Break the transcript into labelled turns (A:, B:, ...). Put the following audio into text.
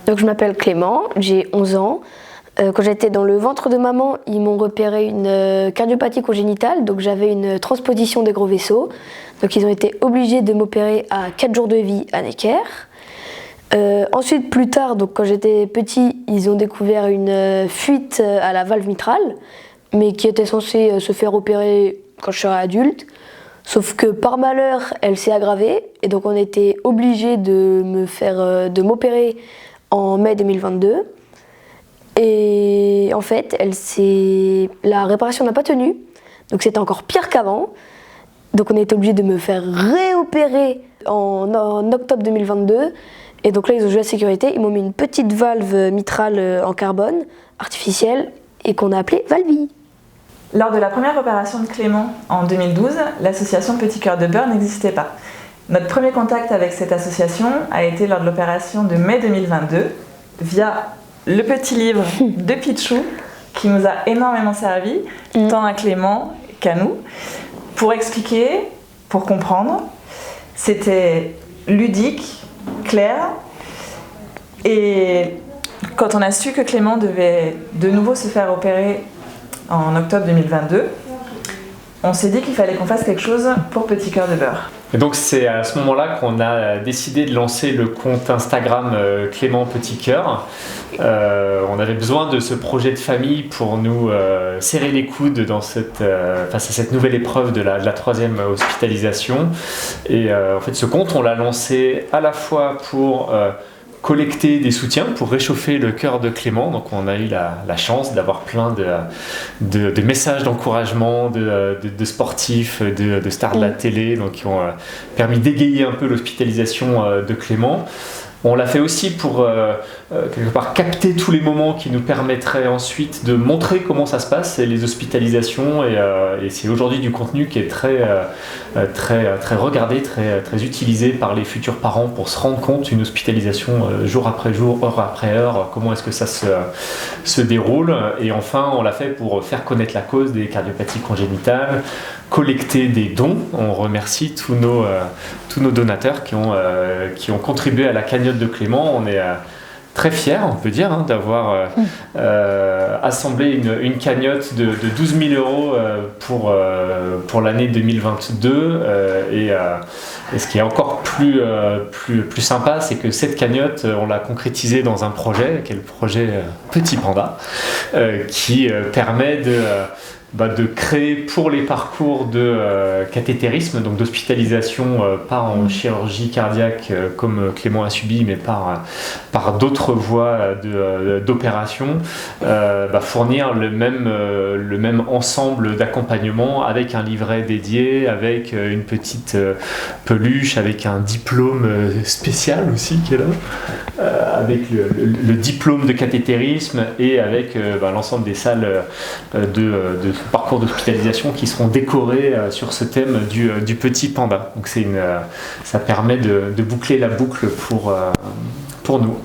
A: Donc je m'appelle Clément, j'ai 11 ans. Quand j'étais dans le ventre de maman, ils m'ont repéré une cardiopathie congénitale, donc j'avais une transposition des gros vaisseaux. Donc ils ont été obligés de m'opérer à 4 jours de vie à Necker. Ensuite, plus tard, donc quand j'étais petit, ils ont découvert une fuite à la valve mitrale, mais qui était censée se faire opérer quand je serais adulte. Sauf que par malheur, elle s'est aggravée, et donc on était obligés de m'opérer en mai 2022. Et en fait, la réparation n'a pas tenu, donc c'était encore pire qu'avant. Donc on a été obligé de me faire réopérer en octobre 2022. Et donc là, ils ont joué la sécurité, ils m'ont mis une petite valve mitrale en carbone artificielle et qu'on a appelée Valvie.
B: Lors de la première opération de Clément en 2012, l'association Petit Cœur de Beurre n'existait pas. Notre premier contact avec cette association a été lors de l'opération de mai 2022 via le petit livre de Pichou qui nous a énormément servi, tant à Clément qu'à nous. Pour expliquer, pour comprendre, c'était ludique, clair, et quand on a su que Clément devait de nouveau se faire opérer en octobre 2022, on s'est dit qu'il fallait qu'on fasse quelque chose pour Petit Cœur de Beurre.
C: Et donc c'est à ce moment-là qu'on a décidé de lancer le compte Instagram Clément Petit Cœur. On avait besoin de ce projet de famille pour nous serrer les coudes face à cette nouvelle épreuve de la troisième hospitalisation. Et en fait ce compte on l'a lancé à la fois pour collecter des soutiens pour réchauffer le cœur de Clément. Donc on a eu la chance d'avoir plein de messages d'encouragement de sportifs, de stars de la télé, donc qui ont permis d'égayer un peu l'hospitalisation de Clément. On l'a fait aussi pour quelque part capter tous les moments qui nous permettraient ensuite de montrer comment ça se passe, les hospitalisations, et c'est aujourd'hui du contenu qui est très regardé, très utilisé par les futurs parents pour se rendre compte une hospitalisation jour après jour, heure après heure, comment est-ce que ça se déroule. Et enfin on l'a fait pour faire connaître la cause des cardiopathies congénitales, collecter des dons. On remercie tous nos donateurs qui ont contribué à la cagnotte de Clément. On est très fiers, on peut dire, d'avoir assemblé une cagnotte de 12 000 euros pour l'année 2022. Et ce qui est encore plus sympa, c'est que cette cagnotte, on l'a concrétisée dans un projet, qui est le projet Petit Panda, qui permet de créer pour les parcours de cathétérisme, donc d'hospitalisation, pas en chirurgie cardiaque comme Clément a subi, mais par d'autres voies d'opération, fournir le même ensemble d'accompagnement avec un livret dédié, avec une petite peluche, avec un diplôme spécial aussi qui est là, avec le diplôme de cathétérisme et avec l'ensemble des salles de parcours d'hospitalisation qui seront décorés sur ce thème du petit panda. Donc ça permet de boucler la boucle pour nous.